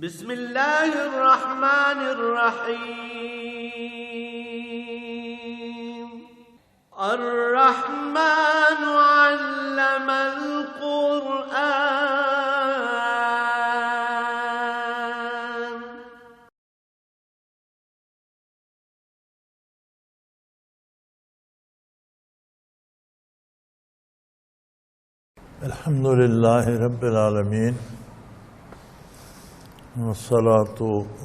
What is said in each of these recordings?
بسم الله الرحمن الرحيم. الرحمن علم القرآن. الحمد لله رب العالمين، والصلاة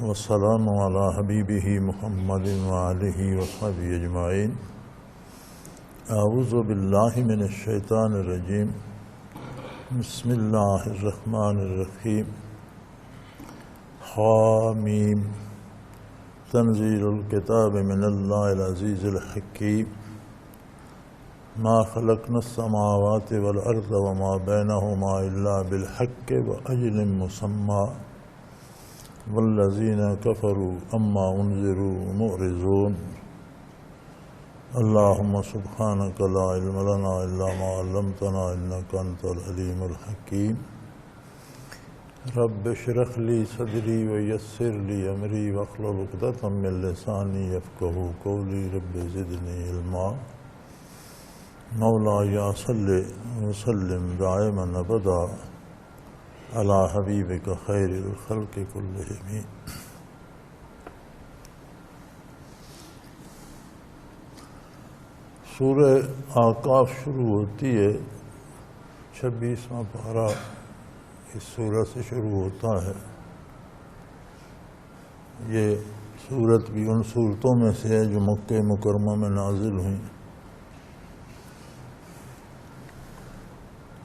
والسلام على حبيبه محمد وآله وصحبه أجمعين. أعوذ بالله من الشيطان الرجيم. بسم الله الرحمن الرحيم. حامیم تنزيل الكتاب من الله العزيز الحكيم. ما خلقنا السماوات والأرض وما بينهما إلا بالحق وأجل مسمى والذين كفروا أما أنذروا معرضون. اللهم سبحانك لا علم لنا إلا ما علمتنا إنك أنت العليم الحكيم. رب اشرح لي صدري ويسر لي أمري واحلل عقدة من لساني يفقهوا قولي. رب زدني علما. مولاي صل وسلم دائما ابدا على حبیبک خیر الخلق کلہم. سورہ اعقاف شروع ہوتی ہے، 26واں پارہ اس سورہ سے شروع ہوتا ہے. یہ سورت بھی ان صورتوں میں سے ہے جو مکہ مکرمہ میں نازل ہوئیں.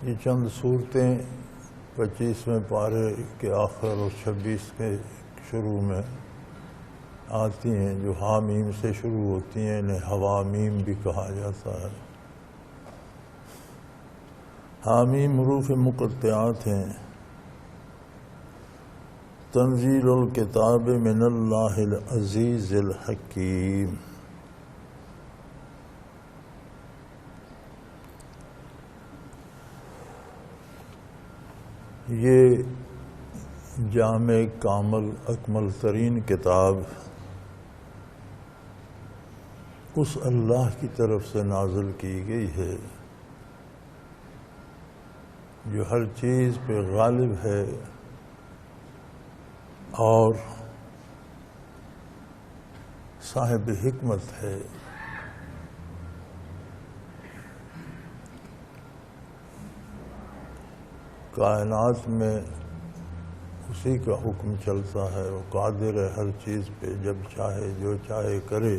یہ چند صورتیں 25ویں پارے کے آخر اور 26 کے شروع میں آتی ہیں جو حامیم سے شروع ہوتی ہیں. انہیں حوامیم بھی کہا جاتا ہے. حامیم حروف مقطعات ہیں. تنزیل الکتاب من اللہ العزیز الحکیم. یہ جامع کامل اکمل ترین کتاب اس اللہ کی طرف سے نازل کی گئی ہے جو ہر چیز پہ غالب ہے اور صاحب حکمت ہے. کائنات میں اسی کا حکم چلتا ہے. وہ قادر ہے ہر چیز پہ، جب چاہے جو چاہے کرے.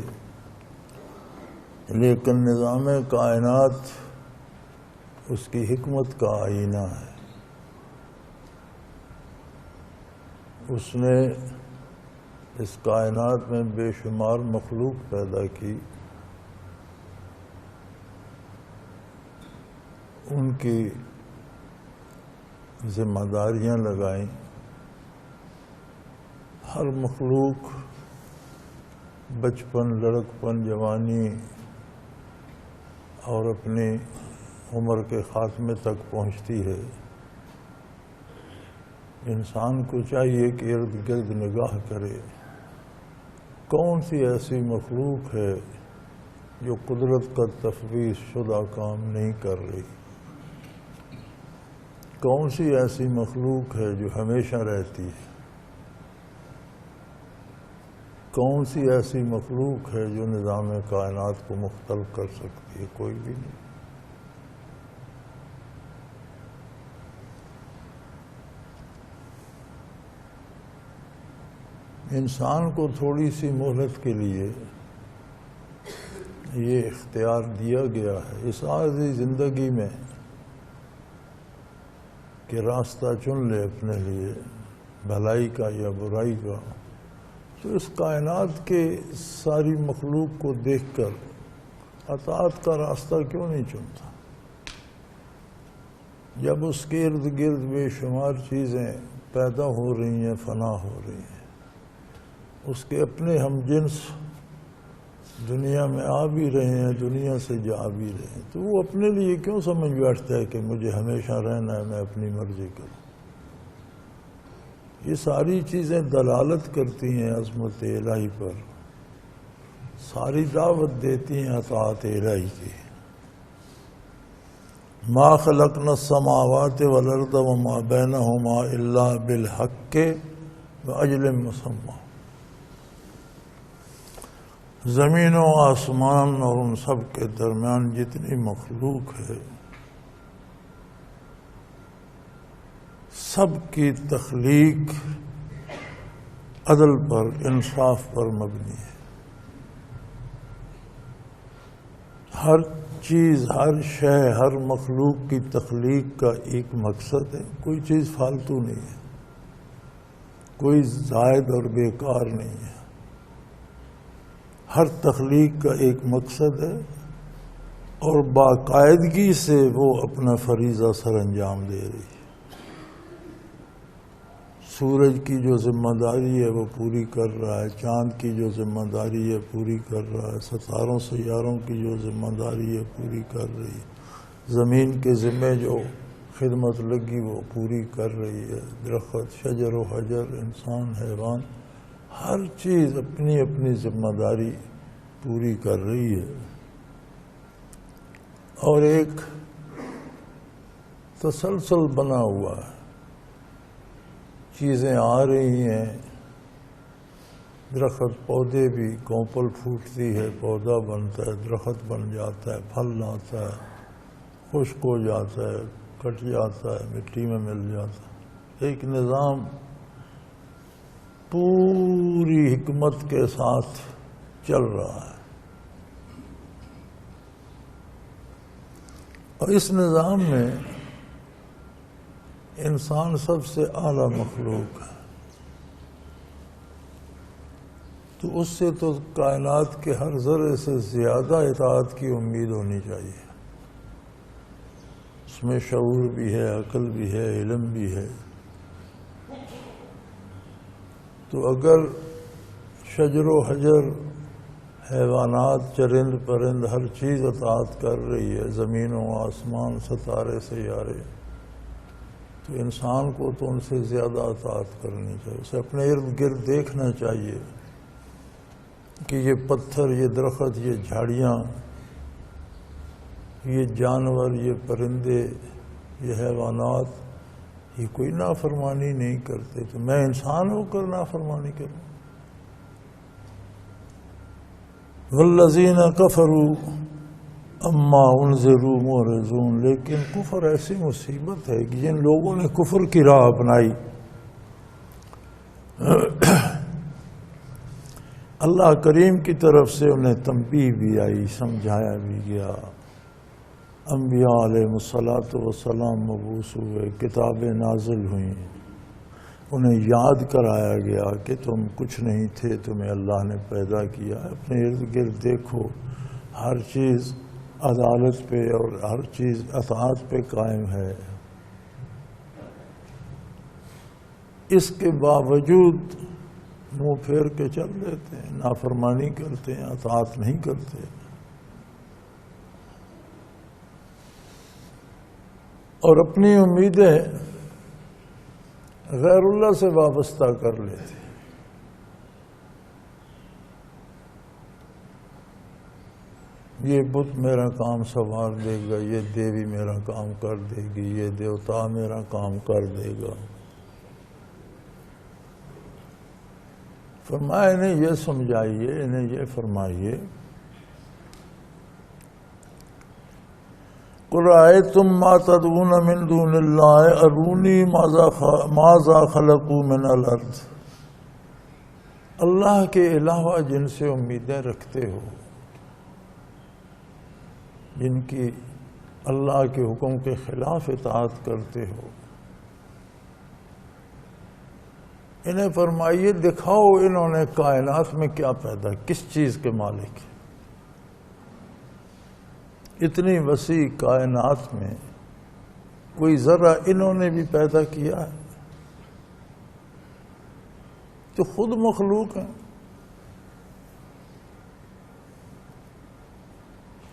لیکن نظام کائنات اس کی حکمت کا آئینہ ہے. اس نے اس کائنات میں بے شمار مخلوق پیدا کی. ان کی ذمہ داریاں لگائیں. ہر مخلوق بچپن، لڑکپن، جوانی اور اپنی عمر کے خاتمے تک پہنچتی ہے. انسان کو چاہیے کہ ارد گرد نگاہ کرے. کون سی ایسی مخلوق ہے جو قدرت کا تفویض شدہ کام نہیں کر رہی؟ کون سی ایسی مخلوق ہے جو ہمیشہ رہتی ہے؟ کون سی ایسی مخلوق ہے جو نظام کائنات کو مختل کر سکتی ہے؟ کوئی بھی نہیں. انسان کو تھوڑی سی مہلت کے لیے یہ اختیار دیا گیا ہے اس عارضی زندگی میں کہ راستہ چن لے اپنے لیے، بھلائی کا یا برائی کا. تو اس کائنات کے ساری مخلوق کو دیکھ کر اطاعت کا راستہ کیوں نہیں چنتا؟ جب اس کے ارد گرد بے شمار چیزیں پیدا ہو رہی ہیں، فنا ہو رہی ہیں، اس کے اپنے ہم جنس دنیا میں آ بھی رہے ہیں، دنیا سے جا بھی رہے ہیں، تو وہ اپنے لیے کیوں سمجھ بیٹھتا ہے کہ مجھے ہمیشہ رہنا ہے، میں اپنی مرضی کروں؟ یہ ساری چیزیں دلالت کرتی ہیں عظمت الہی پر، ساری دعوت دیتی ہیں اطاعت الہی کی۔ ما خلقنا السماوات والارض وما بینہما الا بالحق واجل مسمی۔ زمین و آسمان اور ان سب کے درمیان جتنی مخلوق ہے، سب کی تخلیق عدل پر، انصاف پر مبنی ہے۔ ہر چیز، ہر شے، ہر مخلوق کی تخلیق کا ایک مقصد ہے، کوئی چیز فالتو نہیں ہے، کوئی زائد اور بیکار نہیں ہے۔ ہر تخلیق کا ایک مقصد ہے اور باقاعدگی سے وہ اپنا فریضہ سر انجام دے رہی ہے۔ سورج کی جو ذمہ داری ہے وہ پوری کر رہا ہے، چاند کی جو ذمہ داری ہے پوری کر رہا ہے، ستاروں سیاروں کی جو ذمہ داری ہے پوری کر رہی ہے، زمین کے ذمے جو خدمت لگی وہ پوری کر رہی ہے، درخت، شجر و حجر، انسان، حیوان، ہر چیز اپنی اپنی ذمہ داری پوری کر رہی ہے۔ اور ایک تسلسل بنا ہوا ہے، چیزیں آ رہی ہیں، درخت، پودے بھی، کونپل پھوٹتی ہے، پودا بنتا ہے، درخت بن جاتا ہے، پھل آتا ہے، خشک ہو جاتا ہے، کٹ جاتا ہے، مٹی میں مل جاتا ہے۔ ایک نظام پوری حکمت کے ساتھ چل رہا ہے، اور اس نظام میں انسان سب سے اعلیٰ مخلوق ہے، تو اس سے تو کائنات کے ہر ذرے سے زیادہ اطاعت کی امید ہونی چاہیے۔ اس میں شعور بھی ہے، عقل بھی ہے، علم بھی ہے۔ تو اگر شجر و حجر، حیوانات، چرند پرند، ہر چیز اطاعت کر رہی ہے، زمین و آسمان، ستارے سیارے، تو انسان کو تو ان سے زیادہ اطاعت کرنی چاہیے۔ اسے اپنے ارد گرد دیکھنا چاہیے کہ یہ پتھر، یہ درخت، یہ جھاڑیاں، یہ جانور، یہ پرندے، یہ حیوانات، یہ کوئی نافرمانی نہیں کرتے، تو میں انسان ہو کر نافرمانی کروں؟ والذین کفروا اما انذروا معرضون۔ لیکن کفر ایسی مصیبت ہے کہ جن لوگوں نے کفر کی راہ اپنائی، اللہ کریم کی طرف سے انہیں تنبیہ بھی آئی، سمجھایا بھی گیا، انبیاء علیہ الصلاۃ والسلام مبعوث ہوئے، کتابیں نازل ہوئیں، انہیں یاد کرایا گیا کہ تم کچھ نہیں تھے، تمہیں اللہ نے پیدا کیا۔ اپنے ارد گرد دیکھو، ہر چیز عدالت پہ اور ہر چیز اطاعت پہ قائم ہے، اس کے باوجود منہ پھیر کے چل دیتے ہیں، نافرمانی کرتے ہیں، اطاعت نہیں کرتے، اور اپنی امیدیں غیر اللہ سے وابستہ کر لیتے ہیں۔ یہ بت میرا کام سنوار دے گا، یہ دیوی میرا کام کر دے گی، یہ دیوتا میرا کام کر دے گا۔ فرمایا انہیں یہ سمجھائیے، انہیں یہ فرمائیے، قُلْ رَأَيْتُمْ مَا تَدْعُونَ مِن دُونِ اللَّهِ أَرُونِي مَاذَا خَلَقُوا مِنَ الْأَرْضِ۔ اللہ کے علاوہ جن سے امیدیں رکھتے ہو، جن کی اللہ کے حکم کے خلاف اطاعت کرتے ہو، انہیں فرمائیے، دکھاؤ انہوں نے کائنات میں کیا پیدا، کس چیز کے مالک ہیں؟ اتنی وسیع کائنات میں کوئی ذرہ انہوں نے بھی پیدا کیا ہے؟ تو خود مخلوق ہیں۔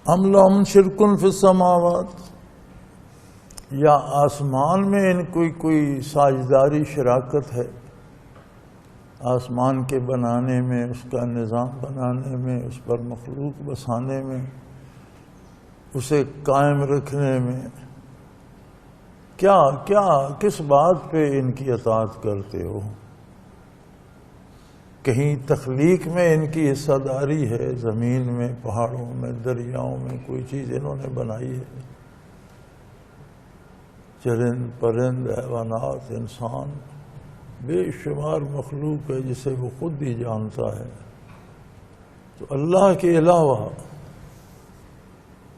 ام لہم شرک فی السماوات، یا آسمان میں ان کوئی ساجداری، شراکت ہے؟ آسمان کے بنانے میں، اس کا نظام بنانے میں، اس پر مخلوق بسانے میں، اسے قائم رکھنے میں، کس بات پہ ان کی اطاعت کرتے ہو؟ کہیں تخلیق میں ان کی حصہ داری ہے؟ زمین میں، پہاڑوں میں، دریاؤں میں کوئی چیز انہوں نے بنائی ہے؟ چرند پرند، حیوانات، انسان، بے شمار مخلوق ہے جسے وہ خود ہی جانتا ہے۔ تو اللہ کے علاوہ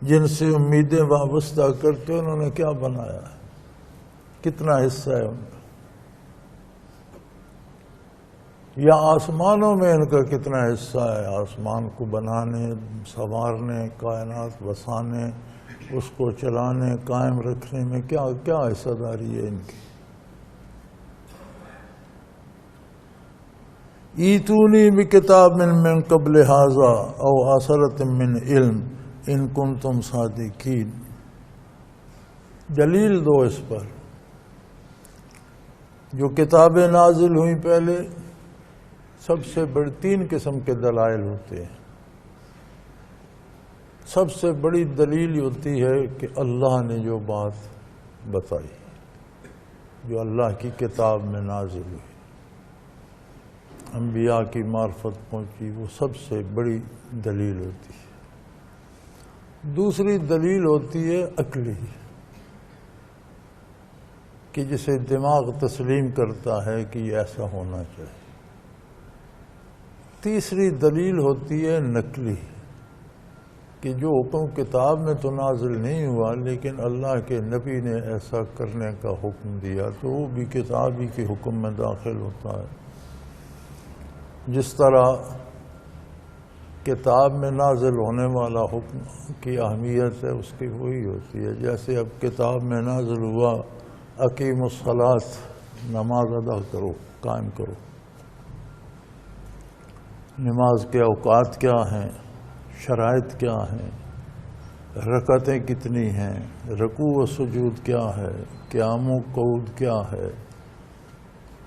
جن سے امیدیں وابستہ کرتے انہوں نے کیا بنایا ہے؟ کتنا حصہ ہے ان کا؟ یا آسمانوں میں ان کا کتنا حصہ ہے؟ آسمان کو بنانے، سنوارنے، کائنات بسانے، اس کو چلانے، قائم رکھنے میں کیا حصہ داری ہے ان کی؟ ایتونی بکتاب من قبل ھذا او اثرۃ من علم ان کنتم صادقین، دلیل دو اس پر۔ جو کتابیں نازل ہوئیں پہلے، سب سے بڑی 3 قسم کے دلائل ہوتے ہیں۔ سب سے بڑی دلیل ہوتی ہے کہ اللہ نے جو بات بتائی، جو اللہ کی کتاب میں نازل ہوئی، انبیاء کی معرفت پہنچی، وہ سب سے بڑی دلیل ہوتی ہے۔ دوسری دلیل ہوتی ہے عقلی، کہ جسے دماغ تسلیم کرتا ہے کہ یہ ایسا ہونا چاہیے۔ تیسری دلیل ہوتی ہے نقلی، کہ جو حکم کتاب میں تو نازل نہیں ہوا لیکن اللہ کے نبی نے ایسا کرنے کا حکم دیا، تو وہ بھی کتاب ہی کے حکم میں داخل ہوتا ہے۔ جس طرح کتاب میں نازل ہونے والا حکم کی اہمیت ہے، اس کی وہی ہوتی ہے۔ جیسے اب کتاب میں نازل ہوا اقیموا الصلاۃ، نماز ادا کرو، قائم کرو۔ نماز کے اوقات کیا ہیں، شرائط کیا ہیں، رکعتیں کتنی ہیں، رکوع و سجود کیا ہے، قیام و قعود کیا ہے،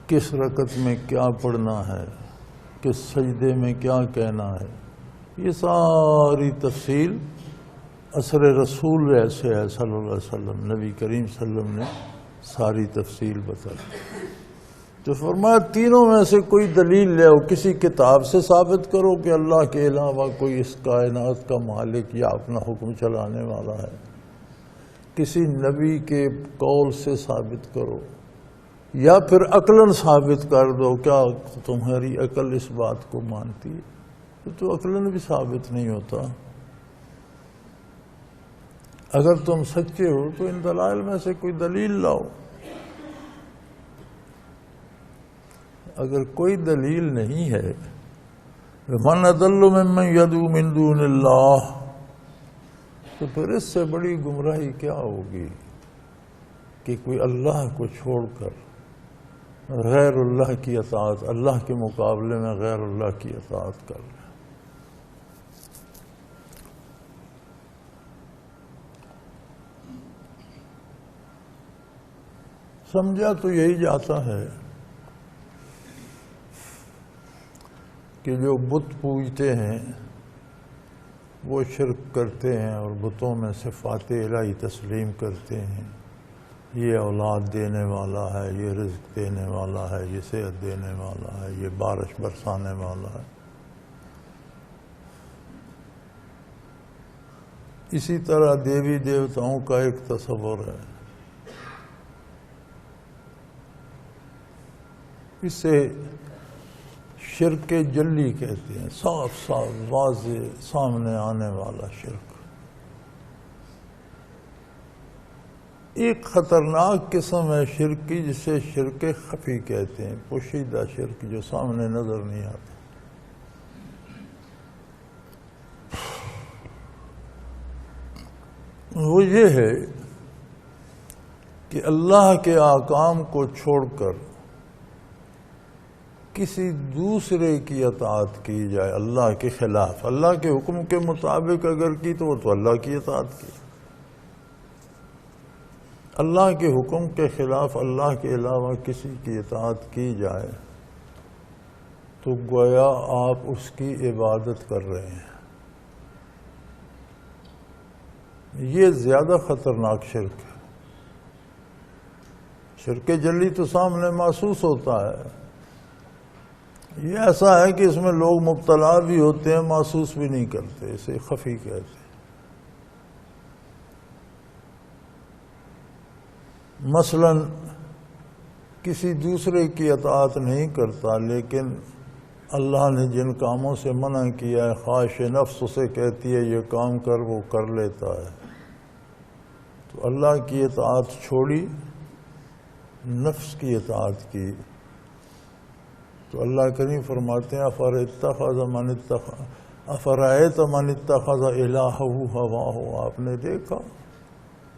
کس رکعت میں کیا پڑھنا ہے، کس سجدے میں کیا کہنا ہے، یہ ساری تفصیل اثر رسول ایسے ہے صلی اللہ علیہ وسلم، نبی کریم صلی اللہ علیہ وسلم نے ساری تفصیل بتائی۔ تو فرمایا تینوں میں سے کوئی دلیل لے آؤ، کسی کتاب سے ثابت کرو کہ اللہ کے علاوہ کوئی اس کائنات کا مالک یا اپنا حکم چلانے والا ہے، کسی نبی کے قول سے ثابت کرو، یا پھر عقلاً ثابت کر دو۔ کیا تمہاری عقل اس بات کو مانتی ہے؟ تو عقلاً بھی ثابت نہیں ہوتا۔ اگر تم سچے ہو تو ان دلائل میں سے کوئی دلیل لاؤ۔ اگر کوئی دلیل نہیں ہے، وَمَنْ أَضَلُّ مِمَّنْ يَدْعُو مِن دُونِ اللَّهِ، تو پھر اس سے بڑی گمراہی کیا ہوگی کہ کوئی اللہ کو چھوڑ کر غیر اللہ کی اطاعت، اللہ کے مقابلے میں غیر اللہ کی اطاعت کر لے۔ سمجھا تو یہی جاتا ہے کہ جو بت پوجتے ہیں وہ شرک کرتے ہیں اور بتوں میں صفات الہی تسلیم کرتے ہیں۔ یہ اولاد دینے والا ہے، یہ رزق دینے والا ہے، یہ صحت دینے والا ہے، یہ بارش برسانے والا ہے۔ اسی طرح دیوی دیوتاؤں کا ایک تصور ہے، اسے شرک جلی کہتے ہیں، صاف صاف واضح سامنے آنے والا شرک۔ ایک خطرناک قسم ہے شرک کی جسے شرک خفی کہتے ہیں، پوشیدہ شرک جو سامنے نظر نہیں آتا۔ وہ یہ ہے کہ اللہ کے احکام کو چھوڑ کر کسی دوسرے کی اطاعت کی جائے اللہ کے خلاف۔ اللہ کے حکم کے مطابق اگر کی تو وہ تو اللہ کی اطاعت کی، اللہ کے حکم کے خلاف اللہ کے علاوہ کسی کی اطاعت کی جائے تو گویا آپ اس کی عبادت کر رہے ہیں. یہ زیادہ خطرناک شرک ہے. شرک جلی تو سامنے محسوس ہوتا ہے. یہ ایسا ہے کہ اس میں لوگ مبتلا بھی ہوتے ہیں، محسوس بھی نہیں کرتے، اسے خفی کہتے ہیں. مثلا کسی دوسرے کی اطاعت نہیں کرتا، لیکن اللہ نے جن کاموں سے منع کیا ہے، خواہش نفس اسے کہتی ہے یہ کام کر، وہ کر لیتا ہے. تو اللہ کی اطاعت چھوڑی، نفس کی اطاعت کی. تو اللہ کریم فرماتے ہیں افرأیت من اتخذ الہہ ہواہ. آپ نے دیکھا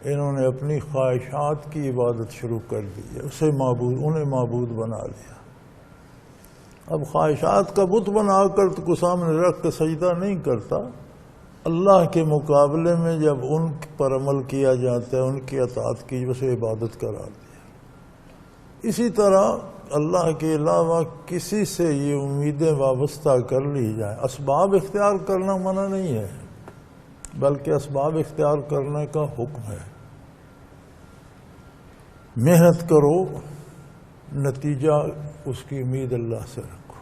انہوں نے اپنی خواہشات کی عبادت شروع کر دی ہے، اسے معبود، انہیں معبود بنا لیا. اب خواہشات کا بت بنا کر تو کو سامنے رکھ کے سجدہ نہیں کرتا. اللہ کے مقابلے میں جب ان پر عمل کیا جاتا ہے، ان کی اطاعت کی اسے عبادت قرار دیا. اسی طرح اللہ کے علاوہ کسی سے یہ امیدیں وابستہ کر لی جائیں. اسباب اختیار کرنا منع نہیں ہے، بلکہ اسباب اختیار کرنے کا حکم ہے. محنت کرو، نتیجہ اس کی امید اللہ سے رکھو.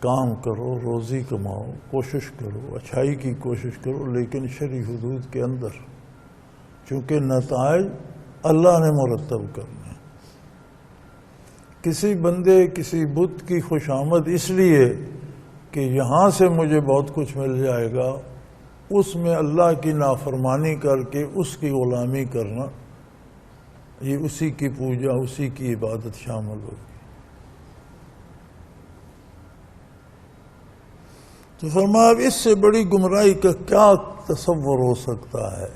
کام کرو، روزی کماؤ، کوشش کرو، اچھائی کی کوشش کرو، لیکن شرعی حدود کے اندر، چونکہ نتائج اللہ نے مرتب کرنے. کسی بندے، کسی بت کی خوش آمد اس لیے کہ یہاں سے مجھے بہت کچھ مل جائے گا، اس میں اللہ کی نافرمانی کر کے اس کی غلامی کرنا، یہ اسی کی پوجا، اسی کی عبادت شامل ہوگی. تو فرمایا اب اس سے بڑی گمراہی کا کیا تصور ہو سکتا ہے؟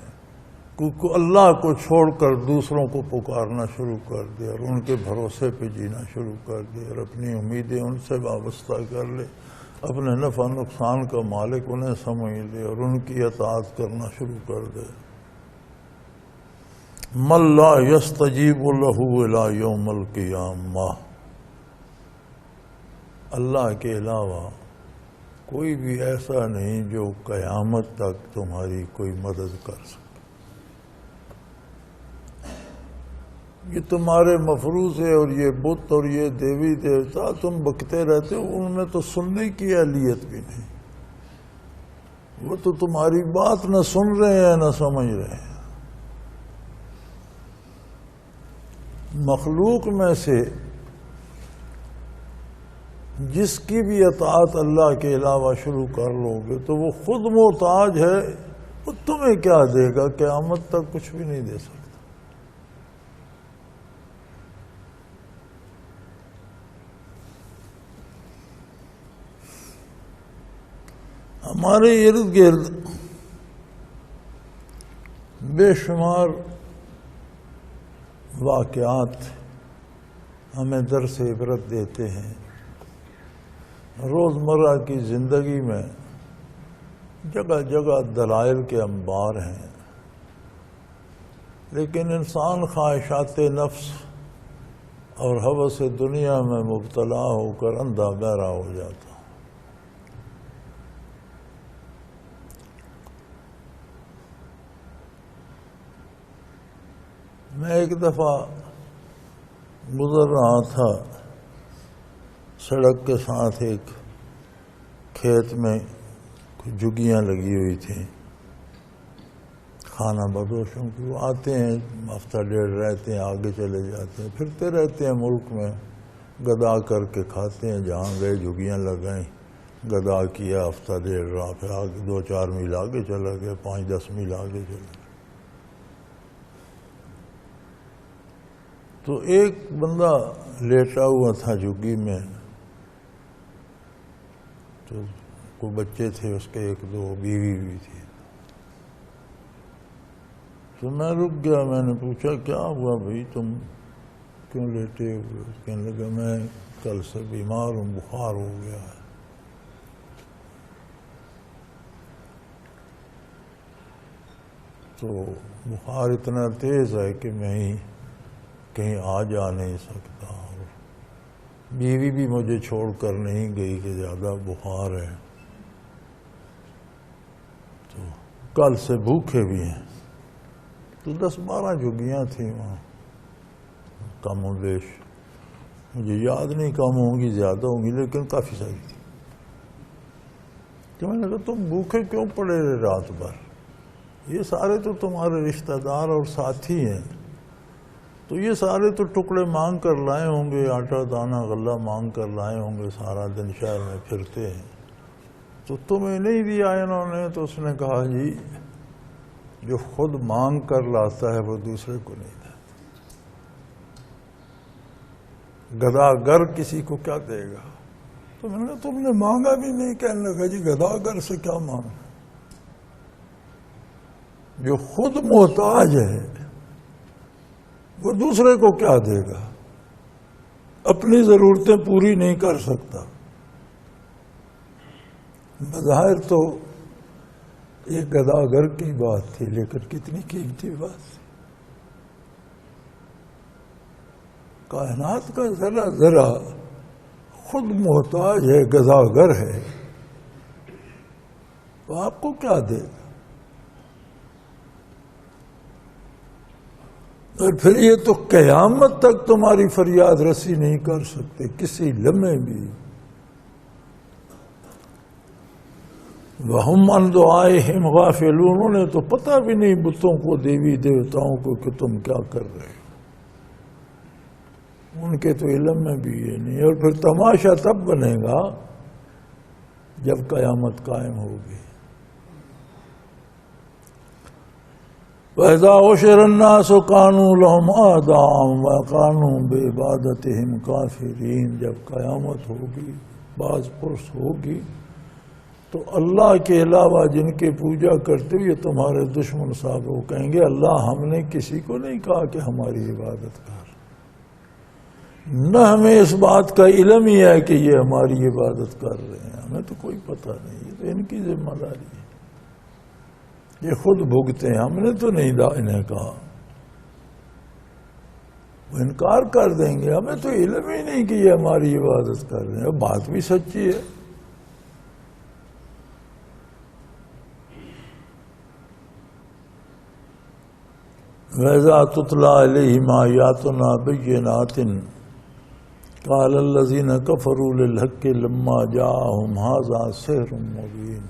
کیونکہ اللہ کو چھوڑ کر دوسروں کو پکارنا شروع کر دے اور ان کے بھروسے پہ جینا شروع کر دے اور اپنی امیدیں ان سے وابستہ کر لے، اپنے نفع نقصان کا مالک انہیں سمجھ لے اور ان کی اطاعت کرنا شروع کر دے. من لا یستجیب لہ الی یوم القیامہ. اللہ کے علاوہ کوئی بھی ایسا نہیں جو قیامت تک تمہاری کوئی مدد کر سکے. یہ تمہارے مفروضے اور یہ بت اور یہ دیوی دیوتا تم بکتے رہتے ہو، ان میں تو سننے کی اہلیت بھی نہیں. وہ تو تمہاری بات نہ سن رہے ہیں نہ سمجھ رہے ہیں. مخلوق میں سے جس کی بھی اطاعت اللہ کے علاوہ شروع کر لو گے تو وہ خود محتاج ہے. وہ تمہیں کیا دے گا؟ قیامت تک کچھ بھی نہیں دے سکتا. ہمارے ارد گرد بے شمار واقعات ہمیں درس عبرت دیتے ہیں. روزمرہ کی زندگی میں جگہ جگہ دلائل کے انبار ہیں، لیکن انسان خواہشات نفس اور ہوس دنیا میں مبتلا ہو کر اندھا بہرا ہو جاتا. میں ایک دفعہ گزر رہا تھا، سڑک کے ساتھ ایک کھیت میں کچھ جھگیاں لگی ہوئی تھیں خانہ بدوشوں کی. وہ آتے ہیں، ہفتہ ڈیڑھ رہتے ہیں، آگے چلے جاتے ہیں، پھرتے رہتے ہیں ملک میں، گدا کر کے کھاتے ہیں. جہاں گئے جھگیاں لگائیں، گدا کیا، ہفتہ ڈیڑھ رہا، پھر آگے 2-4 میل آگے چلا گیا، 5-10 میل آگے چلا گیا. تو ایک بندہ لیٹا ہوا تھا جھگی میں، تو کوئی بچے تھے اس کے، 1-2 بیوی بھی تھی. تو میں رک گیا، میں نے پوچھا کیا ہوا بھائی، تم کیوں لیٹے ہوئے؟ کہنے لگا میں کل سے بیمار ہوں، بخار ہو گیا ہے. تو بخار اتنا تیز ہے کہ میں کہیں آ جا نہیں سکتا، اور بیوی بھی مجھے چھوڑ کر نہیں گئی کہ زیادہ بخار ہے، تو کل سے بھوکے بھی ہیں، تو 10-12 جھگیاں تھیں وہاں کم و بیش، مجھے یاد نہیں کم ہوں گی زیادہ ہوں گی لیکن کافی ساری تھی۔ تو میں نے کہا تم بھوکے کیوں پڑے رہے رات بھر؟ یہ سارے تو تمہارے رشتہ دار اور ساتھی ہیں، تو یہ سارے تو ٹکڑے مانگ کر لائے ہوں گے، آٹا دانہ غلہ مانگ کر لائے ہوں گے، سارا دن شہر میں پھرتے ہیں، تو تمہیں نہیں دیا انہوں نے؟ تو اس نے کہا جی جو خود مانگ کر لاتا ہے وہ دوسرے کو نہیں دیتا، گداگر کسی کو کیا دے گا؟ تو میں نے کہا تم نے مانگا بھی نہیں۔ کہنے لگا جی گداگر سے کیا مانگا، جو خود محتاج ہے وہ دوسرے کو کیا دے گا؟ اپنی ضرورتیں پوری نہیں کر سکتا۔ بظاہر تو ایک گداگر کی بات تھی لیکن کتنی قیمتی بات تھی۔ کائنات کا ذرا خود محتاج ہے، گداگر ہے، تو آپ کو کیا دے گا؟ اور پھر یہ تو قیامت تک تمہاری فریاد رسی نہیں کر سکتے کسی لمحے بھی۔ وَهُمْ عَنْ دُعَائِهِمْ غَافِلُونَ، انہیں تو پتہ بھی نہیں بتوں کو، دیوی دیوتاؤں کو، کہ تم کیا کر رہے ہو، ان کے تو علم میں بھی یہ نہیں۔ اور پھر تماشا تب بنے گا جب قیامت قائم ہوگی۔ وَإِذَا حُشِرَ النَّاسُ كَانُوا لَهُمْ أَعْدَاءً وَكَانُوا بِعِبَادَتِهِمْ كَافِرِينَ، جب قیامت ہوگی، باز پرس ہوگی، تو اللہ کے علاوہ جن کے پوجا کرتے ہو یہ تمہارے دشمن صاحب، وہ کہیں گے اللہ ہم نے کسی کو نہیں کہا کہ ہماری عبادت کر، نہ ہمیں اس بات کا علم ہی ہے کہ یہ ہماری عبادت کر رہے ہیں، ہمیں تو کوئی پتہ نہیں، یہ تو ان کی ذمہ داری ہے، یہ خود بھگتے ہیں، ہم نے تو نہیں انہیں کہا۔ وہ انکار کر دیں گے، ہمیں تو علم ہی نہیں کہ یہ ہماری عبادت کر رہے ہیں، بات بھی سچی ہے۔ وَإِذَا تُتْلَىٰ عَلَيْهِمْ آيَاتُنَا بَيِّنَاتٍ قَالَ الَّذِينَ كَفَرُوا لِلْحَقِّ لَمَّا جَاءَهُمْ هَٰذَا سِحْرٌ مُّبِينٌ،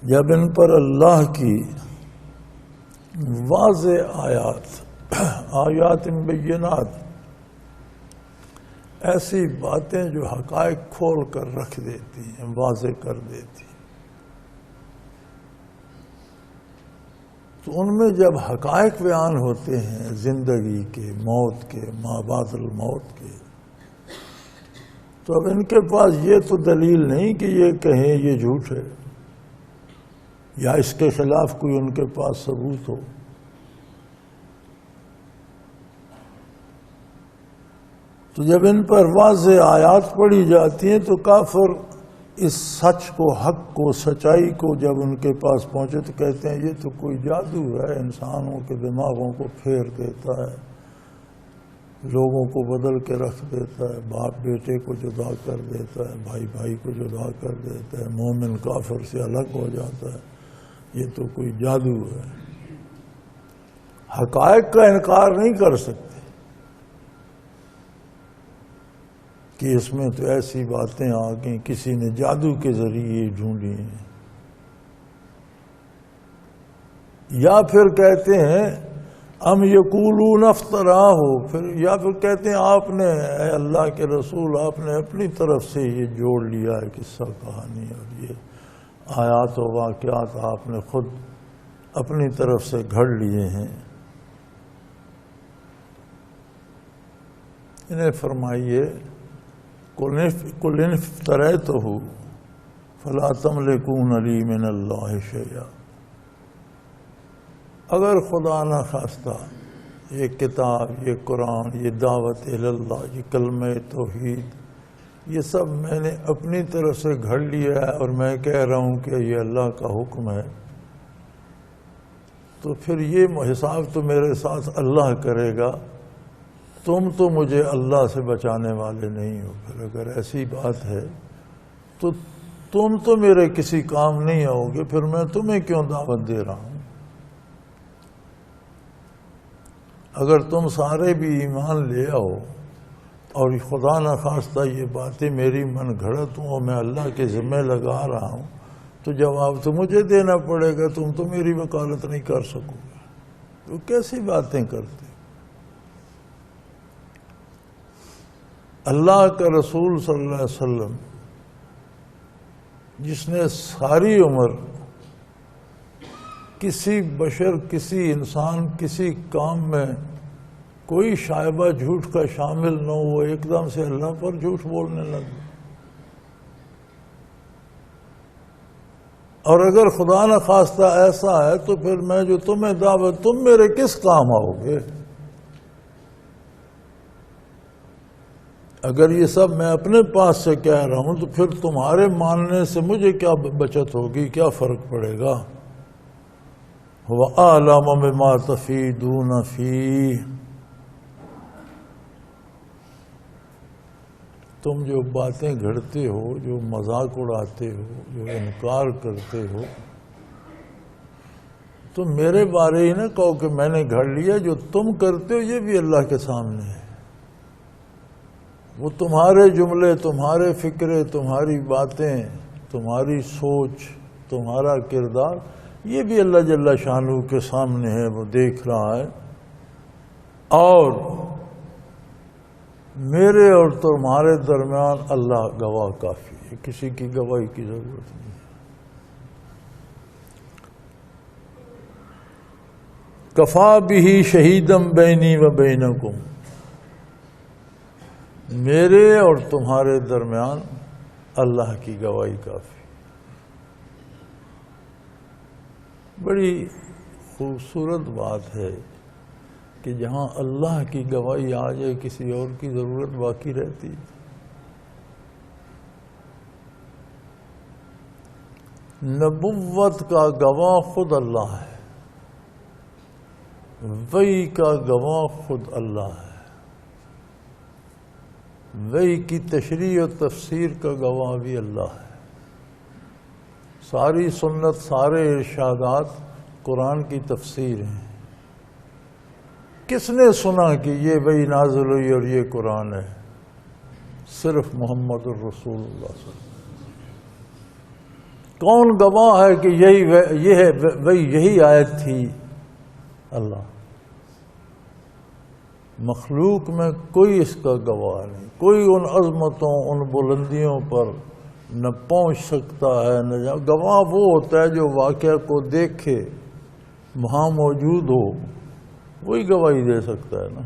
جب ان پر اللہ کی واضح آیات بینات، ایسی باتیں جو حقائق کھول کر رکھ دیتی ہیں، واضح کر دیتی ہیں، تو ان میں جب حقائق بیان ہوتے ہیں زندگی کے، موت کے، ما بعد الموت کے، تو اب ان کے پاس یہ تو دلیل نہیں کہ یہ کہیں یہ جھوٹ ہے یا اس کے خلاف کوئی ان کے پاس ثبوت ہو۔ تو جب ان پر واضح آیات پڑھی جاتی ہیں تو کافر اس سچ کو، حق کو، سچائی کو جب ان کے پاس پہنچے تو کہتے ہیں یہ تو کوئی جادو ہے، انسانوں کے دماغوں کو پھیر دیتا ہے، لوگوں کو بدل کے رکھ دیتا ہے، باپ بیٹے کو جدا کر دیتا ہے، بھائی بھائی کو جدا کر دیتا ہے، مومن کافر سے الگ ہو جاتا ہے، یہ تو کوئی جادو ہے۔ حقائق کا انکار نہیں کر سکتے کہ اس میں تو ایسی باتیں آ گئیں، کسی نے جادو کے ذریعے ڈھونڈی ہیں، یا پھر کہتے ہیں ام یقولون افتراہ، یا پھر کہتے ہیں آپ نے، اے اللہ کے رسول، آپ نے اپنی طرف سے یہ جوڑ لیا ہے قصہ کہانی، اور یہ آیات و واقعات آپ نے خود اپنی طرف سے گھڑ لیے ہیں۔ انہیں فرمائیے قُلْ إِنِ افْتَرَيْتُهُ فَلَا تَمْلِكُونَ لِي مِنَ اللَّهِ شَيْئًا، اگر خدا نہ خواستہ یہ کتاب، یہ قرآن، یہ دعوت اللہ، یہ کلمہ توحید، یہ سب میں نے اپنی طرف سے گھڑ لیا ہے اور میں کہہ رہا ہوں کہ یہ اللہ کا حکم ہے، تو پھر یہ حساب تو میرے ساتھ اللہ کرے گا، تم تو مجھے اللہ سے بچانے والے نہیں ہو، پھر اگر ایسی بات ہے تو تم تو میرے کسی کام نہیں آؤ گے، پھر میں تمہیں کیوں دعوت دے رہا ہوں؟ اگر تم سارے بھی ایمان لے آؤ اور خدا نخواستہ یہ باتیں میری من گھڑت ہوں اور میں اللہ کے ذمہ لگا رہا ہوں تو جواب تو مجھے دینا پڑے گا، تم تو میری وکالت نہیں کر سکو گے۔ تو کیسی باتیں کرتے؟ اللہ کا رسول صلی اللہ علیہ وسلم جس نے ساری عمر کسی بشر، کسی انسان، کسی کام میں کوئی شائبہ جھوٹ کا شامل نہ ہو، ایک دم سے اللہ پر جھوٹ بولنے لگے۔ اور اگر خدا نخواستہ ایسا ہے تو پھر میں جو تمہیں دعوت، تم میرے کس کام آؤ گے؟ اگر یہ سب میں اپنے پاس سے کہہ رہا ہوں تو پھر تمہارے ماننے سے مجھے کیا بچت ہوگی، کیا فرق پڑے گا؟ وَأَعْلَمُ بِمَا تَفِيضُونَ فِيهِ، تم جو باتیں گھڑتے ہو، جو مذاق اڑاتے ہو، جو انکار کرتے ہو، تم میرے بارے ہی نہ کہو کہ میں نے گھڑ لیا، جو تم کرتے ہو یہ بھی اللہ کے سامنے ہے۔ وہ تمہارے جملے، تمہارے فکرے، تمہاری باتیں، تمہاری سوچ، تمہارا کردار، یہ بھی اللہ جل شانہ کے سامنے ہے، وہ دیکھ رہا ہے۔ اور میرے اور تمہارے درمیان اللہ گواہ کافی ہے، کسی کی گواہی کی ضرورت نہیں ہے۔ کفا بہ شہیدم بینی و بینکم، میرے اور تمہارے درمیان اللہ کی گواہی کافی۔ بڑی خوبصورت بات ہے کہ جہاں اللہ کی گواہی آ جائے کسی اور کی ضرورت باقی رہتی۔ نبوت کا گواہ خود اللہ ہے، وحی کا گواہ خود اللہ ہے، وحی کی تشریح و تفسیر کا گواہ بھی اللہ ہے۔ ساری سنت، سارے ارشادات قرآن کی تفسیر ہیں۔ کس نے سنا کہ یہ وحی نازل ہوئی اور یہ قرآن ہے؟ صرف محمد الرسول اللہ صلی اللہ علیہ وسلم۔ کون گواہ ہے کہ یہی آیت تھی؟ اللہ۔ مخلوق میں کوئی اس کا گواہ نہیں، کوئی ان عظمتوں، ان بلندیوں پر نہ پہنچ سکتا ہے نہ گواہ وہ ہوتا ہے جو واقعہ کو دیکھے، وہاں موجود ہو، وہی گواہی دے سکتا ہے نا۔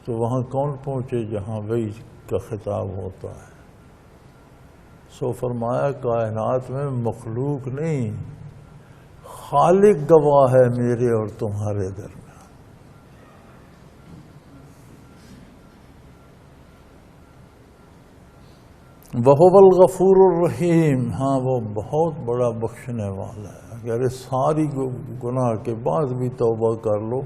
تو وہاں کون پہنچے جہاں وحی کا خطاب ہوتا ہے؟ سو فرمایا کائنات میں مخلوق نہیں، خالق گواہ ہے میرے اور تمہارے درمیان۔ وَهُوَ الْغَفُورُ الرَّحِيمُ، ہاں وہ بہت بڑا بخشنے والا ہے۔ اگر اس ساری گناہ کے بعد بھی توبہ کر لو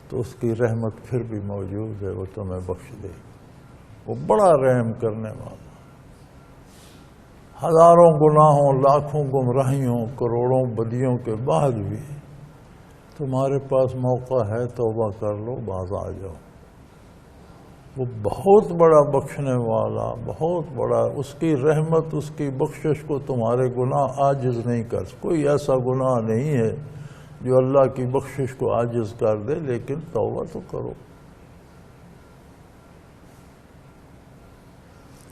تو اس کی رحمت پھر بھی موجود ہے، وہ تمہیں بخش دے گا۔ وہ بڑا رحم کرنے والا، ہزاروں گناہوں، لاکھوں گمراہیوں، کروڑوں بدیوں کے بعد بھی تمہارے پاس موقع ہے، توبہ کر لو، باز آ جاؤ۔ وہ بہت بڑا بخشنے والا، بہت بڑا، اس کی رحمت، اس کی بخشش کو تمہارے گناہ عاجز نہیں کر سکتے۔ کوئی ایسا گناہ نہیں ہے جو اللہ کی بخشش کو عاجز کر دے، لیکن توبہ تو کرو۔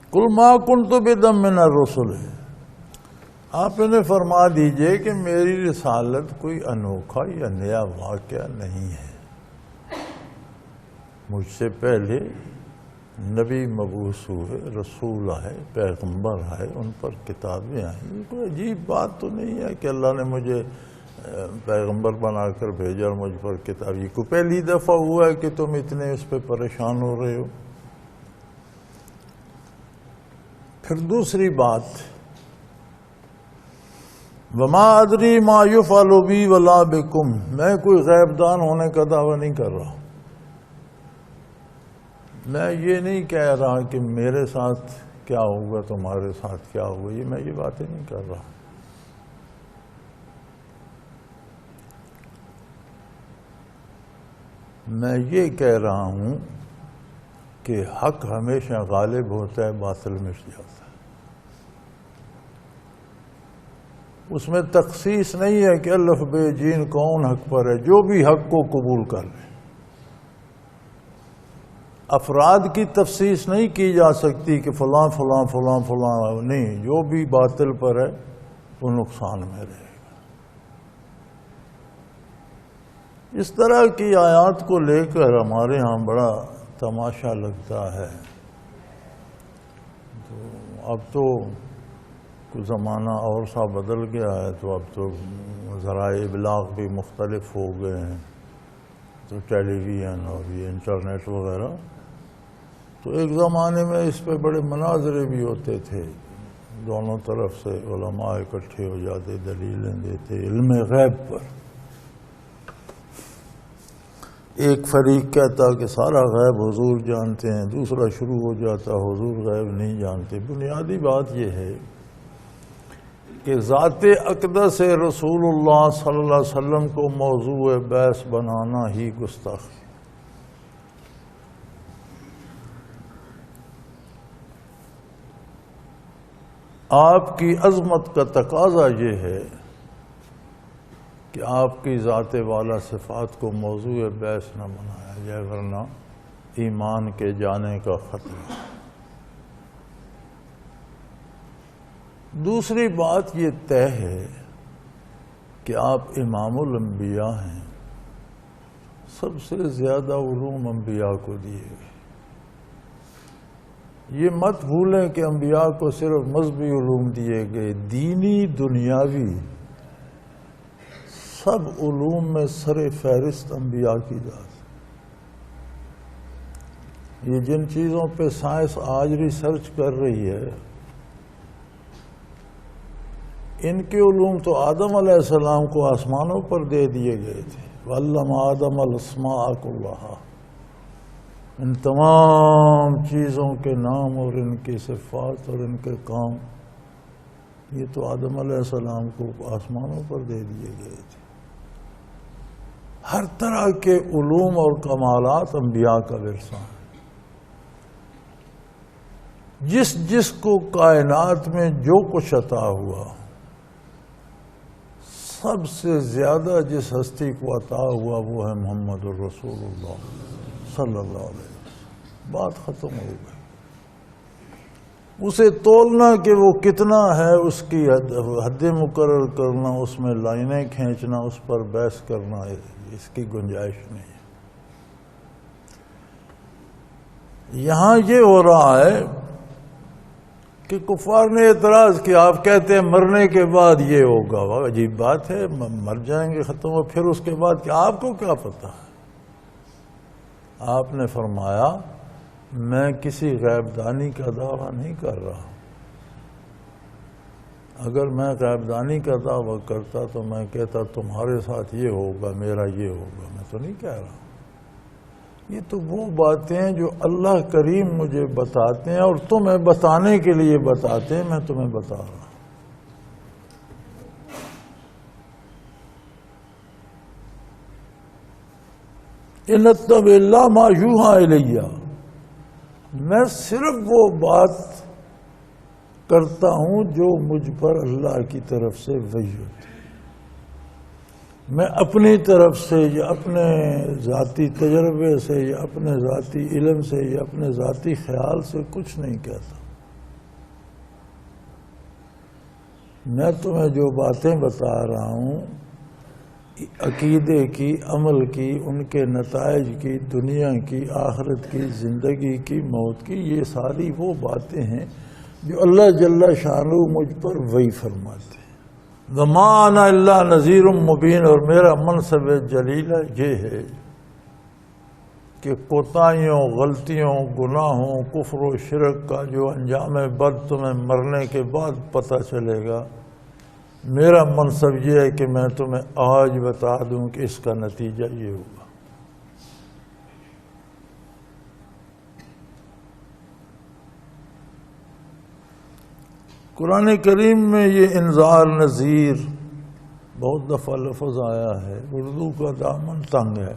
قُلْ مَا كُنْتُ بِدْعًا مِنَ الرُّسُلِ، آپ انہیں فرما دیجئے کہ میری رسالت کوئی انوکھا یا نیا واقعہ نہیں ہے۔ مجھ سے پہلے نبی مبعوث ہوئے، رسول آئے، پیغمبر آئے، ان پر کتابیں آئیں۔ یہ کوئی عجیب بات تو نہیں ہے کہ اللہ نے مجھے پیغمبر بنا کر بھیجا اور مجھ پر کتاب۔ یہ کوئی پہلی دفعہ ہوا ہے کہ تم اتنے اس پہ پریشان ہو رہے ہو؟ پھر دوسری بات، وَمَا أَدْرِي مَا يُفْعَلُ بِي وَلَا بِكُمْ، میں کوئی غیب دان ہونے کا دعویٰ نہیں کر رہا۔ میں یہ نہیں کہہ رہا کہ میرے ساتھ کیا ہوگا تمہارے ساتھ کیا ہوگا، میں یہ باتیں نہیں کر رہا. میں یہ کہہ رہا ہوں کہ حق ہمیشہ غالب ہوتا ہے، باطل مٹ جاتا ہے. اس میں تخصیص نہیں ہے کہ الف بے جین کون حق پر ہے، جو بھی حق کو قبول کر لے. افراد کی تفصیص نہیں کی جا سکتی کہ فلاں فلاں فلاں فلاں، نہیں، جو بھی باطل پر ہے وہ نقصان میں رہے گا. اس طرح کی آیات کو لے کر ہمارے ہاں بڑا تماشا لگتا ہے. تو اب تو کچھ زمانہ اور سا بدل گیا ہے، تو اب تو ذرائع ابلاغ بھی مختلف ہو گئے ہیں، تو ٹیلی ویژن اور یہ انٹرنیٹ وغیرہ. تو ایک زمانے میں اس پہ بڑے مناظرے بھی ہوتے تھے، دونوں طرف سے علماء اکٹھے ہو جاتے، دلیلیں دیتے علم غیب پر. ایک فریق کہتا کہ سارا غیب حضور جانتے ہیں، دوسرا شروع ہو جاتا حضور غیب نہیں جانتے. بنیادی بات یہ ہے کہ ذات اقدس رسول اللہ صلی اللہ علیہ وسلم کو موضوع بحث بنانا ہی گستاخی. آپ کی عظمت کا تقاضا یہ ہے کہ آپ کی ذات والا صفات کو موضوع بحث نہ بنایا جائے، ورنہ ایمان کے جانے کا خطرہ. دوسری بات یہ طے ہے کہ آپ امام الانبیاء ہیں، سب سے زیادہ علوم انبیاء کو دیے گئے. یہ مت بھولیں کہ انبیاء کو صرف مذہبی علوم دیے گئے، دینی دنیاوی سب علوم میں سر فہرست انبیاء کی ذات. یہ جن چیزوں پہ سائنس آج ریسرچ کر رہی ہے، ان کے علوم تو آدم علیہ السلام کو آسمانوں پر دے دیے گئے تھے. وَعَلَّمَ آدَمَ الْأَسْمَاءَ كُلَّهَا. ان تمام چیزوں کے نام اور ان کی صفات اور ان کے کام یہ تو آدم علیہ السلام کو آسمانوں پر دے دیے گئے تھے. ہر طرح کے علوم اور کمالات انبیاء کا ورثہ ہے. جس کو کائنات میں جو کچھ عطا ہوا، سب سے زیادہ جس ہستی کو عطا ہوا وہ ہے محمد الرسول اللہ صلی اللہ علیہ وسلم. بات ختم ہو گئی. اسے تولنا کہ وہ کتنا ہے، اس کی حد مقرر کرنا، اس میں لائنیں کھینچنا، اس پر بحث کرنا، اس کی گنجائش نہیں ہے. یہاں یہ ہو رہا ہے کہ کفار نے اعتراض کیا، آپ کہتے ہیں مرنے کے بعد یہ ہوگا. عجیب بات ہے، مر جائیں گے ختم ہو، پھر اس کے بعد کیا؟ آپ کو کیا پتہ ہے؟ آپ نے فرمایا میں کسی غیب دانی کا دعویٰ نہیں کر رہا. اگر میں غیب دانی کا دعویٰ کرتا تو میں کہتا تمہارے ساتھ یہ ہوگا، میرا یہ ہوگا. میں تو نہیں کہہ رہا. یہ تو وہ باتیں ہیں جو اللہ کریم مجھے بتاتے ہیں اور تمہیں بتانے کے لیے بتاتے ہیں. میں تمہیں بتا رہا ہوں. ان اتبع الا ما یوحی الی. میں صرف وہ بات کرتا ہوں جو مجھ پر اللہ کی طرف سے وحی ہوتی ہے. میں اپنی طرف سے یا اپنے ذاتی تجربے سے یا اپنے ذاتی علم سے یا اپنے ذاتی خیال سے کچھ نہیں کہتا. میں تمہیں جو باتیں بتا رہا ہوں عقیدے کی، عمل کی، ان کے نتائج کی، دنیا کی، آخرت کی، زندگی کی، موت کی، یہ ساری وہ باتیں ہیں جو اللہ جل شانہ مجھ پر وحی فرماتے ہیں. وَمَا أَنَا إِلَّا نَذِيرٌ مُبِينٌ. اور میرا منصب جلیلہ یہ ہے کہ کوتاہیوں، غلطیوں، گناہوں، کفر و شرک کا جو انجام بد تمہیں مرنے کے بعد پتہ چلے گا، میرا منصب یہ ہے کہ میں تمہیں آج بتا دوں کہ اس کا نتیجہ یہ ہوگا. قرآن کریم میں یہ انذار نذیر بہت دفعہ لفظ آیا ہے. اردو کا دامن تنگ ہے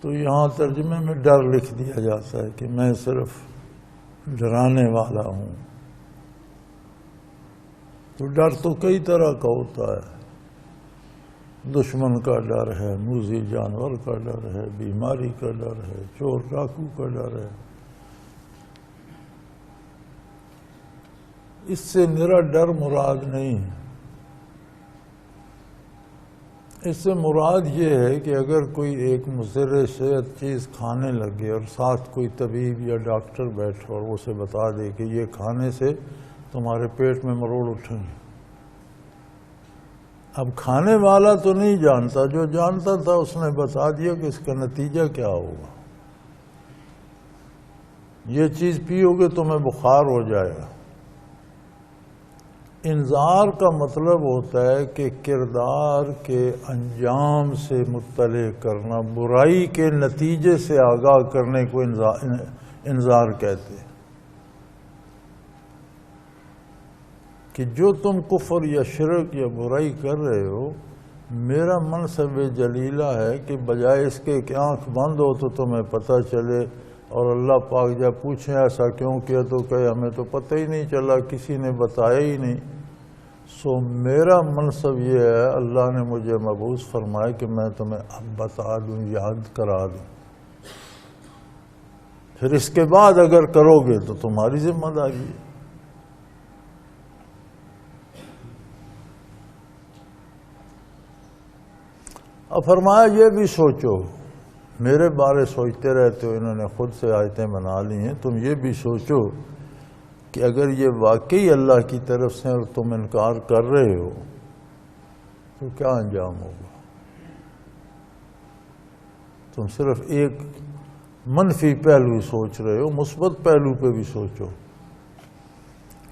تو یہاں ترجمے میں ڈر لکھ دیا جاتا ہے کہ میں صرف ڈرانے والا ہوں. تو ڈر تو کئی طرح کا ہوتا ہے. دشمن کا ڈر ہے، موذی جانور کا ڈر ہے، بیماری کا ڈر ہے، چور ڈاکو کا ڈر ہے. اس سے میرا ڈر مراد نہیں ہے. اس سے مراد یہ ہے کہ اگر کوئی ایک مضر صحت چیز کھانے لگے اور ساتھ کوئی طبیب یا ڈاکٹر بیٹھے اور اسے بتا دے کہ یہ کھانے سے تمہارے پیٹ میں مروڑ اٹھیں گے. اب کھانے والا تو نہیں جانتا، جو جانتا تھا اس نے بتا دیا کہ اس کا نتیجہ کیا ہوگا. یہ چیز پیو گے تمہیں بخار ہو جائے گا. انذار کا مطلب ہوتا ہے کہ کردار کے انجام سے مطلع کرنا، برائی کے نتیجے سے آگاہ کرنے کو انذار کہتے ہیں. کہ جو تم کفر یا شرک یا برائی کر رہے ہو، میرا منصب جلیلہ ہے کہ بجائے اس کے کہ آنکھ بند ہو تو تمہیں پتہ چلے، اور اللہ پاک جب پوچھیں ایسا کیوں کیا تو کہ ہمیں تو پتہ ہی نہیں چلا، کسی نے بتایا ہی نہیں. سو میرا منصب یہ ہے، اللہ نے مجھے مبعوث فرمایا کہ میں تمہیں اب بتا دوں، یاد کرا دوں. پھر اس کے بعد اگر کرو گے تو تمہاری ذمہ داری ہے. اب فرمایا یہ بھی سوچو، میرے بارے سوچتے رہتے ہو، انہوں نے خود سے آیتیں بنا لی ہیں. تم یہ بھی سوچو کہ اگر یہ واقعی اللہ کی طرف سے اور تم انکار کر رہے ہو تو کیا انجام ہوگا. تم صرف ایک منفی پہلو سوچ رہے ہو، مثبت پہلو پہ بھی سوچو.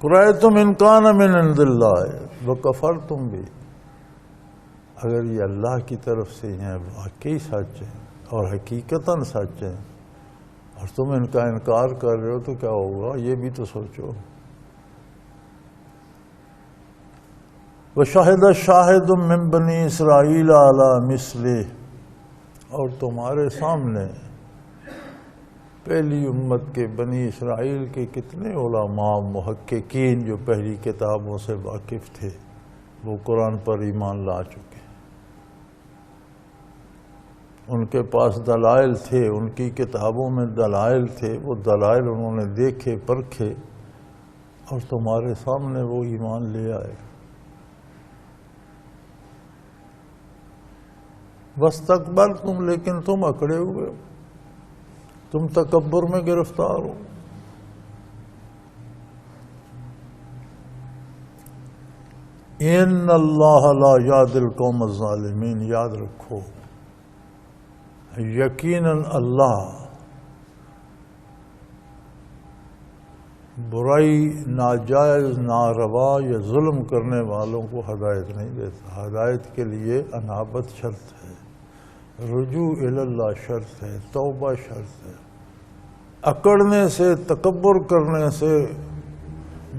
قُرَأَيْتُمْ إِنْ كَانَ مِنْ عِنْدِ اللَّهِ وَكَفَرْتُمْ بِهِ. اگر یہ اللہ کی طرف سے ہیں، واقعی سچ ہے اور حقیقتاً سچ ہے، اور تم ان کا انکار کر رہے ہو تو کیا ہوگا، یہ بھی تو سوچو. وَشَهِدَ شَاهِدٌ مِّن بَنِي إِسْرَائِيلَ عَلَى مِثْلِهِ. اور تمہارے سامنے پہلی امت کے بنی اسرائیل کے کتنے علماء محققین جو پہلی کتابوں سے واقف تھے، وہ قرآن پر ایمان لا چکے. ان کے پاس دلائل تھے، ان کی کتابوں میں دلائل تھے، وہ دلائل انہوں نے دیکھے پرکھے اور تمہارے سامنے وہ ایمان لے آئے. وَاسْتَكْبَرْتُمْ. لیکن تم اکڑے ہوئے، تم تکبر میں گرفتار ہو. إِنَّ اللَّهَ لَا يَهْدِي الْقَوْمَ الظَّالِمِينَ. یاد رکھو، یقیناً اللہ برائی، ناجائز، ناروا یا ظلم کرنے والوں کو ہدایت نہیں دیتا. ہدایت کے لیے انابت شرط ہے، رجوع الی اللہ شرط ہے، توبہ شرط ہے. اکڑنے سے، تکبر کرنے سے،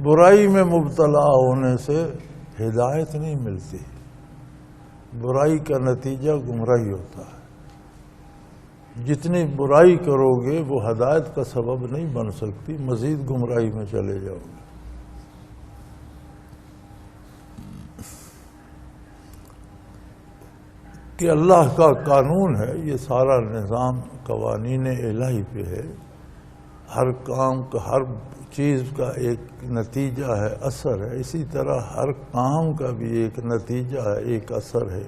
برائی میں مبتلا ہونے سے ہدایت نہیں ملتی. برائی کا نتیجہ گمراہی ہوتا ہے. جتنی برائی کرو گے وہ ہدایت کا سبب نہیں بن سکتی، مزید گمراہی میں چلے جاؤ گے. کہ اللہ کا قانون ہے، یہ سارا نظام قوانین الہی پہ ہے. ہر کام کا، ہر چیز کا ایک نتیجہ ہے، اثر ہے. اسی طرح ہر کام کا بھی ایک نتیجہ ہے، ایک اثر ہے.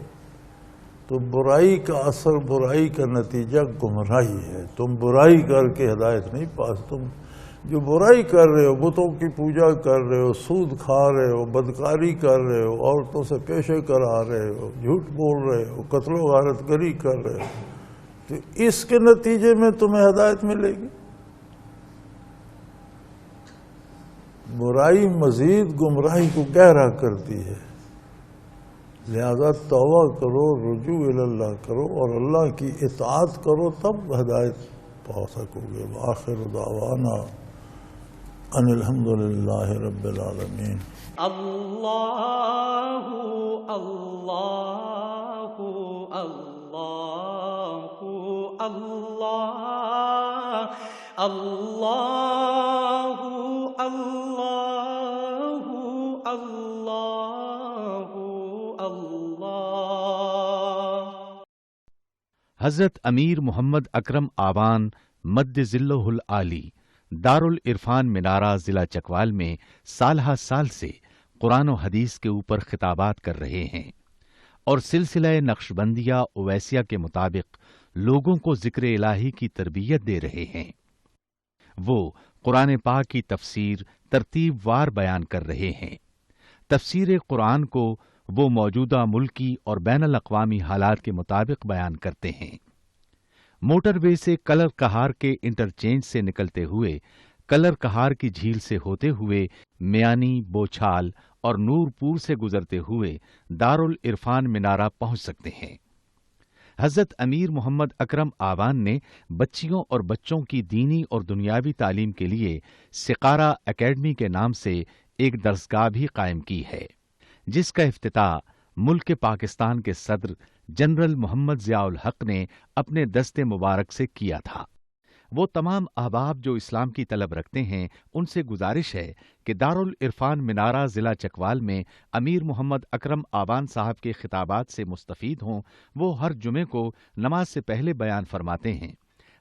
تو برائی کا اثر، برائی کا نتیجہ گمراہی ہے. تم برائی کر کے ہدایت نہیں پاس. تم جو برائی کر رہے ہو، بتوں کی پوجا کر رہے ہو، سود کھا رہے ہو، بدکاری کر رہے ہو، عورتوں سے پیشے کرا رہے ہو، جھوٹ بول رہے ہو، قتل و غارت گری کر رہے ہو، تو اس کے نتیجے میں تمہیں ہدایت ملے گی. برائی مزید گمراہی کو گہرا کرتی ہے. لہذا توبہ کرو، رجوع الی اللہ کرو اور اللہ کی اطاعت کرو، تب ہدایت پا سکو گے. وآخر دعوانا ان الحمد للہ رب العالمین۔ اللہ اللہ اللہ اللہ اللہ اللہ اللہ اللہ۔ حضرت امیر محمد اکرم آوان مد ذلہ العالی دارالعرفان منارہ ضلع چکوال میں سالہ سال سے قرآن و حدیث کے اوپر خطابات کر رہے ہیں اور سلسلہ نقشبندیہ اویسیہ کے مطابق لوگوں کو ذکر الہی کی تربیت دے رہے ہیں۔ وہ قرآن پاک کی تفسیر ترتیب وار بیان کر رہے ہیں۔ تفسیر قرآن کو وہ موجودہ ملکی اور بین الاقوامی حالات کے مطابق بیان کرتے ہیں۔ موٹر وے سے کلر کہار کے انٹرچینج سے نکلتے ہوئے کلر کہار کی جھیل سے ہوتے ہوئے میانی، بوچھال اور نورپور سے گزرتے ہوئے دارالعرفان منارہ پہنچ سکتے ہیں۔ حضرت امیر محمد اکرم آوان نے بچیوں اور بچوں کی دینی اور دنیاوی تعلیم کے لیے سقارہ اکیڈمی کے نام سے ایک درسگاہ بھی قائم کی ہے، جس کا افتتاح ملک پاکستان کے صدر جنرل محمد ضیاء الحق نے اپنے دست مبارک سے کیا تھا۔ وہ تمام احباب جو اسلام کی طلب رکھتے ہیں ان سے گزارش ہے کہ دارالعرفان منارہ ضلع چکوال میں امیر محمد اکرم آوان صاحب کے خطابات سے مستفید ہوں۔ وہ ہر جمعے کو نماز سے پہلے بیان فرماتے ہیں۔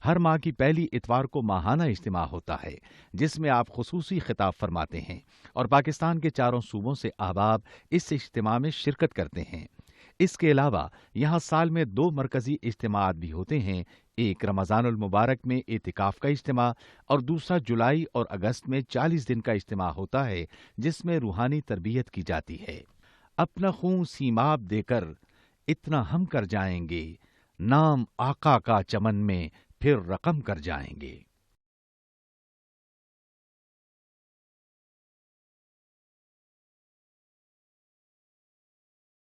ہر ماہ کی پہلی اتوار کو ماہانہ اجتماع ہوتا ہے جس میں آپ خصوصی خطاب فرماتے ہیں اور پاکستان کے چاروں صوبوں سے احباب اس اجتماع میں شرکت کرتے ہیں۔ اس کے علاوہ یہاں سال میں 2 مرکزی اجتماعات بھی ہوتے ہیں، ایک رمضان المبارک میں اعتکاف کا اجتماع اور دوسرا جولائی اور اگست میں 40 دن کا اجتماع ہوتا ہے جس میں روحانی تربیت کی جاتی ہے۔ اپنا خون سیماب دے کر اتنا ہم کر جائیں گے، نام آقا کا چمن میں پھر رقم کر جائیں گے۔